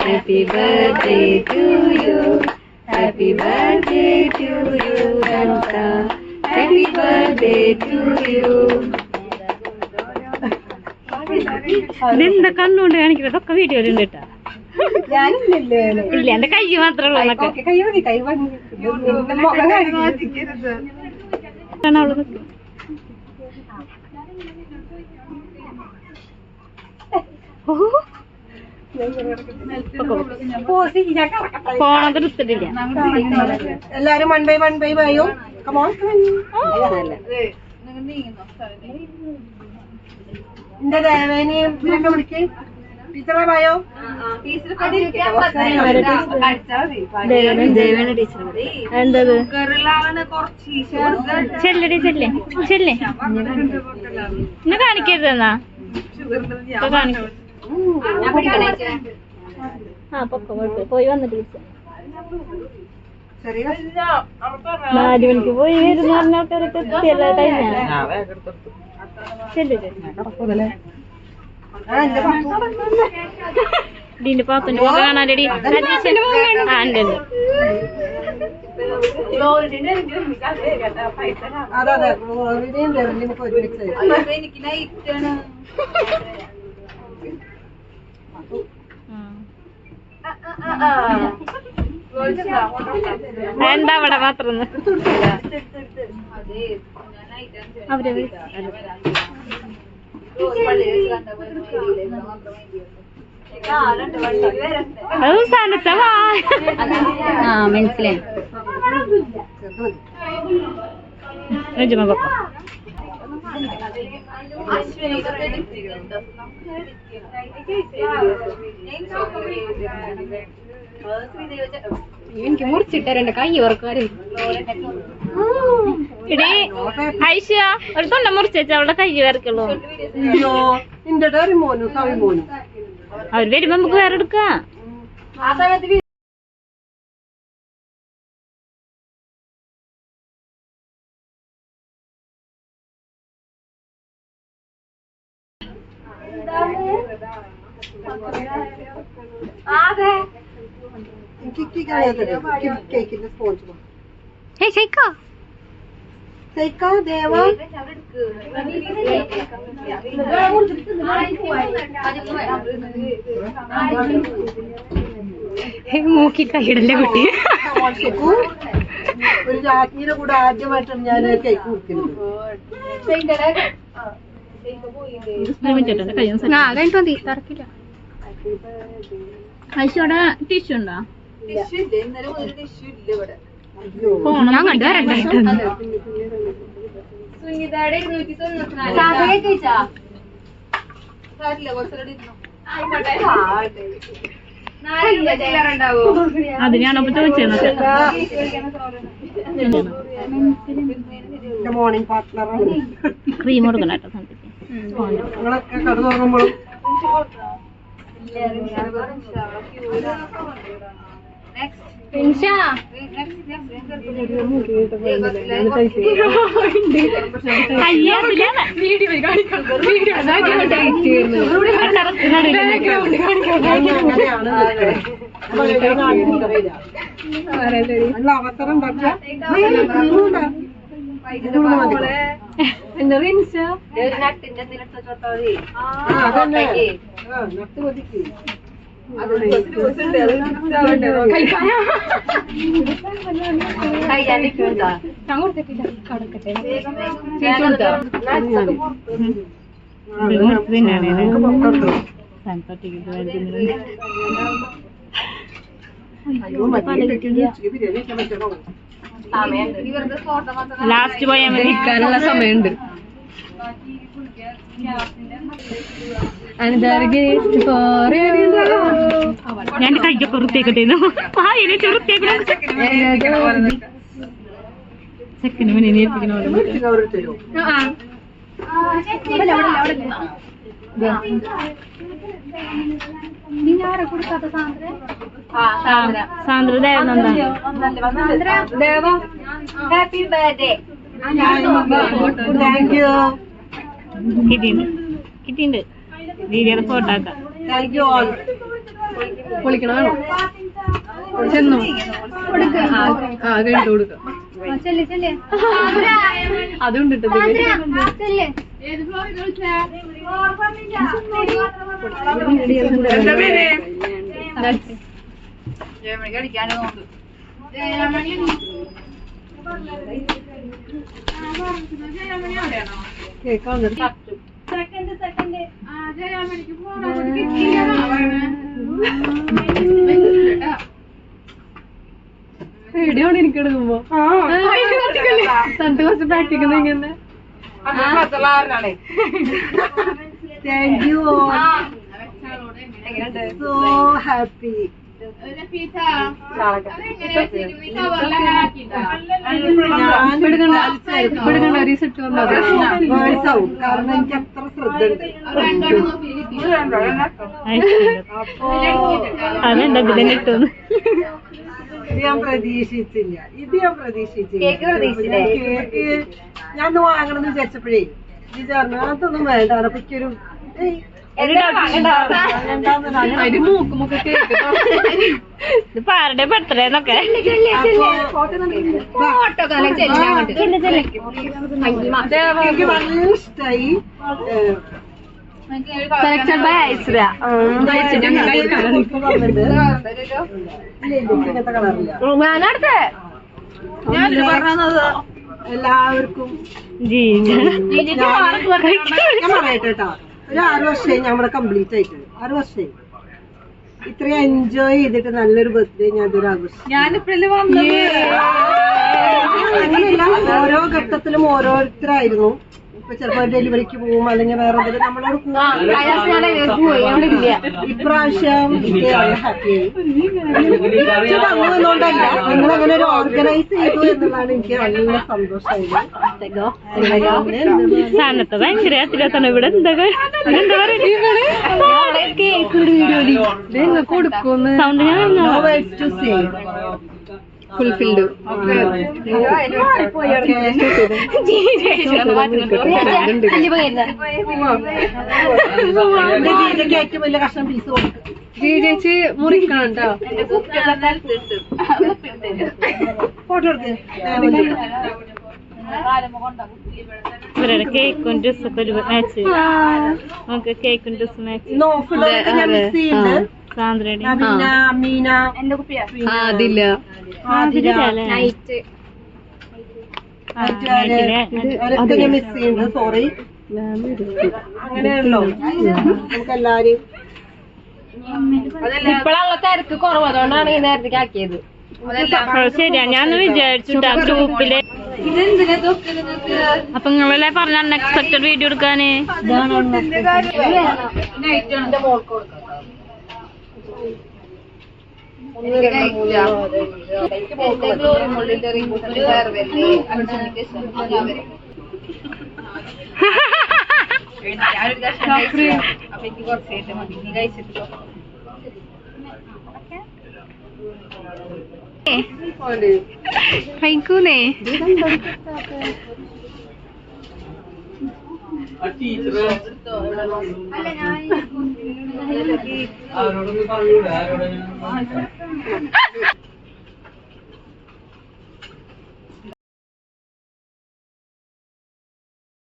Happy birthday to you. Happy birthday to you, Danta. Happy birthday to you. ഇതെന്താ കണ്ണുകൊണ്ട് കാണിക്കുന്നതൊക്കെ വീഡിയോയിലുണ്ട് കേട്ടാ. ഇല്ല എന്റെ കൈ മാത്രമേ ഉള്ളൂ. ഫോണൊക്കെ എടുത്തിട്ടില്ല. എല്ലാരും 1 by 1 ബയോ. എന്റെ ദേവേനെ വിളിക്ക് ടീച്ചറെ പോയോ. എന്തത് ചെല്ലടി ചെല്ലേ ചെല്ലേ എന്നെ കാണിക്കരുതെന്നാ കാണിക്കും. ആ പൊക്ക പോയി വന്നിട്ട് 4 മണിക്ക് പോയി വരുന്ന പറഞ്ഞ ആൾക്കാരൊക്കെ എത്തിയല്ല കഴിഞ്ഞ ഇതിന്റെ പാത്തിന്റെ പോക കാണാനടി. എന്താ അവിടെ മാത്രം അവരെ അത് സ്ഥലത്തവാ മനസ്സിലായി. എനിക്ക് മുറിച്ചിട്ടരണ്ട കൈ ഓർക്കാറ്. എടീ ഐഷ ഒരു തൊണ്ട മുറിച്ച് വെച്ചാ അവളുടെ കൈ വരക്കുള്ളൂ. അവര് വരുമ്പോ നമുക്ക് വേറെ എടുക്കാം. മൂക്കി കൈയിടല്ലേ കുട്ടി. ഒരു രാജ്ഞിയുടെ കൂടെ ആദ്യമായിട്ടാണ് ഞാൻ കേക്ക് കുടിക്കുന്നത്. ഐശോടെ ടിഷ്യൂ ഉണ്ടോ? ഞാൻ കണ്ടുവരണ്ട. അതിനാണോ ചോദിച്ചത്? മോർണിംഗ് പാർട്ട്ണറാണ്. ക്രീം കൊടുക്കണം കേട്ടോ. നിങ്ങളൊക്കെ കട തുറക്കുമ്പോഴും അവസരം ലാസ്റ്റ് പോയാൽ മതി. നിൽക്കാനുള്ള സമയമുണ്ട്. ഞാൻ കൈക്കൊക്കെ വൃത്തിയാക്കട്ടെ. ചെക്കന് മുന്നേ നേരിപ്പിക്കണോ? സാന്ദ്ര ദേവ ഹാപ്പി ബർത്ത്ഡേ. കിട്ടിണ്ട് വീഡിയോയുടെ ഫോട്ടോ ആക്കാം. Thank you all. പൊളിക്കണോ ചെന്നു കഴിഞ്ഞു കൊടുക്ക അതും കിട്ടും. പേടിയാണ് എനിക്ക് എടുക്കുമ്പോ തണ്ട് കുറച്ച് പ്രാക്ടിക്കുന്ന ഇങ്ങനെ. Thank you all. So happy. Result വന്നത് കാരണം എനിക്ക് അത്ര ശ്രദ്ധ ഉണ്ട്. അതെന്താ ഇതിലെ കിട്ടുന്നു. ഇത് ഞാൻ പ്രതീക്ഷിച്ചില്ല. കേക്ക് ഞാൻ ഒന്ന് വാങ്ങണമെന്ന് വിചാരിച്ചപ്പോഴേ ഇത് പറഞ്ഞു അതൊന്നും വേണ്ട. അതൊരു ഇതിപ്പോ ആരുടെ ബർത്ത്ഡേ എന്നൊക്കെ എനിക്ക് വളരെ ഇഷ്ടായി. Selection by Aishwarya. ഇങ്ങനത്തെ കളറില്ല. എല്ലാവർക്കും ഞാൻ പറയട്ടെ കേട്ടോ, ഒരു 6 വർഷമായി നമ്മുടെ കംപ്ലീറ്റ് ആയിട്ട്. 6 വർഷമായി ഇത്രയും എൻജോയ് ചെയ്തിട്ട് നല്ലൊരു ബർത്ത്ഡേ ഞാൻ ഇതൊരു ആഘോഷിച്ചു. അങ്ങനെയല്ല, ഓരോ ഘട്ടത്തിലും ഓരോരുത്തരായിരുന്നു. ഇപ്പൊ ചിലപ്പോ ഡെലിവറിക്ക് പോകും, അല്ലെങ്കിൽ വേറെ എന്തെങ്കിലും നമ്മളോട് ഇപ്രാവശ്യം ഹാപ്പിയായി. അങ്ങനെയൊന്നുകൊണ്ടല്ല, നിങ്ങൾ അങ്ങനെ ഒരു ഓർഗനൈസ് ചെയ്തു എന്നുള്ളതാണ് എനിക്ക് നല്ല സന്തോഷമായത്. സ്ഥാനത്ത് ഭയങ്കര അത്തിലെത്തണം. ഇവിടെ എന്താ കൊടുക്കുന്നു സൗണ്ട് ഞാൻ ഫുൾഫിൽഡ്. ഏറ്റവും വലിയ കഷ്ണം പീസ് കൊടുക്കും. ചേച്ചി മുറിക്കണം കേട്ടോ. ഫോട്ടോ എടുത്ത് ഇവരുടെ കേക്കും ഡ്രസ്സൊക്കെ ഒരു മാച്ച്. നമുക്ക് കേക്കും ഡ്രസ് മാച്ച്. ഞാൻ മിസ് ചെയ്യുന്നുണ്ട്. സാന്ദ്രയുടെ അമീന അതില്ല അവരൊക്കെ ഞാൻ മിസ് ചെയ്യുന്നുണ്ട്. സോറി. അങ്ങനെയാണല്ലോ നമുക്ക് എല്ലാരും. ഇപ്പോഴുള്ള തിരക്ക് കുറവ്, അതുകൊണ്ടാണ് ഈ നേരത്തേക്ക് ആക്കിയത്. ശരിയാ, ഞാൻ വിചാരിച്ചിട്ടാ ഗ്രൂപ്പില്. അപ്പൊ നിങ്ങളല്ലേ പറഞ്ഞ അൺഎക്സ്പെക്ടഡ് വീഡിയോ എടുക്കാന്. കഴിക്കൂലേ? അവരോടൊന്ന് പറയൂടെ?